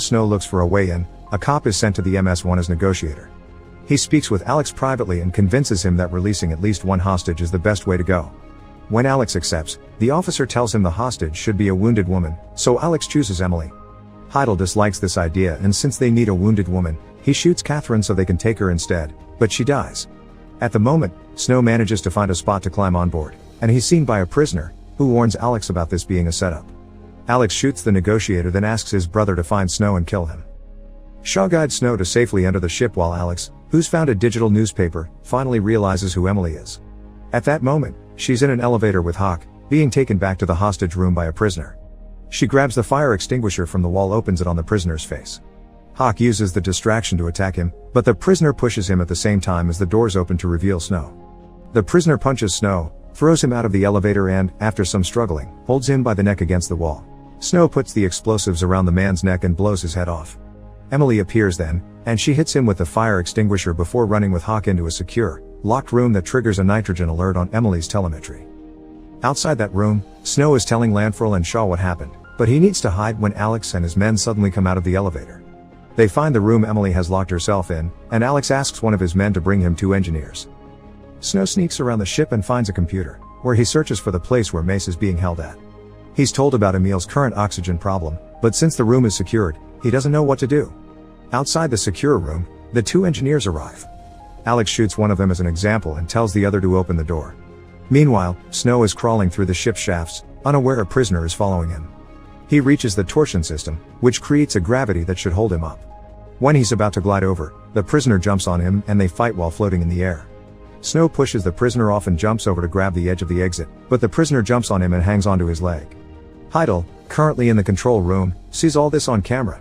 Snow looks for a way in, a cop is sent to the MS-1 as negotiator. He speaks with Alex privately and convinces him that releasing at least one hostage is the best way to go. When Alex accepts, the officer tells him the hostage should be a wounded woman, so Alex chooses Emily. Heidel dislikes this idea, and since they need a wounded woman, he shoots Catherine so they can take her instead, but she dies. At the moment, Snow manages to find a spot to climb on board, and he's seen by a prisoner, who warns Alex about this being a setup. Alex shoots the negotiator, then asks his brother to find Snow and kill him. Shaw guides Snow to safely enter the ship while Alex, who's found a digital newspaper, finally realizes who Emily is. At that moment, she's in an elevator with Hawk, being taken back to the hostage room by a prisoner. She grabs the fire extinguisher from the wall, opens it on the prisoner's face. Hawk uses the distraction to attack him, but the prisoner pushes him at the same time as the doors open to reveal Snow. The prisoner punches Snow, throws him out of the elevator and, after some struggling, holds him by the neck against the wall. Snow puts the explosives around the man's neck and blows his head off. Emily appears then, and she hits him with the fire extinguisher before running with Hawk into a secure, locked room that triggers a nitrogen alert on Emily's telemetry. Outside that room, Snow is telling Lanfrell and Shaw what happened, but he needs to hide when Alex and his men suddenly come out of the elevator. They find the room Emily has locked herself in, and Alex asks one of his men to bring him 2 engineers. Snow sneaks around the ship and finds a computer, where he searches for the place where Mace is being held at. He's told about Emil's current oxygen problem, but since the room is secured, he doesn't know what to do. Outside the secure room, the 2 engineers arrive. Alex shoots one of them as an example and tells the other to open the door. Meanwhile, Snow is crawling through the ship's shafts, unaware a prisoner is following him. He reaches the torsion system, which creates a gravity that should hold him up. When he's about to glide over, the prisoner jumps on him and they fight while floating in the air. Snow pushes the prisoner off and jumps over to grab the edge of the exit, but the prisoner jumps on him and hangs onto his leg. Heidel, currently in the control room, sees all this on camera,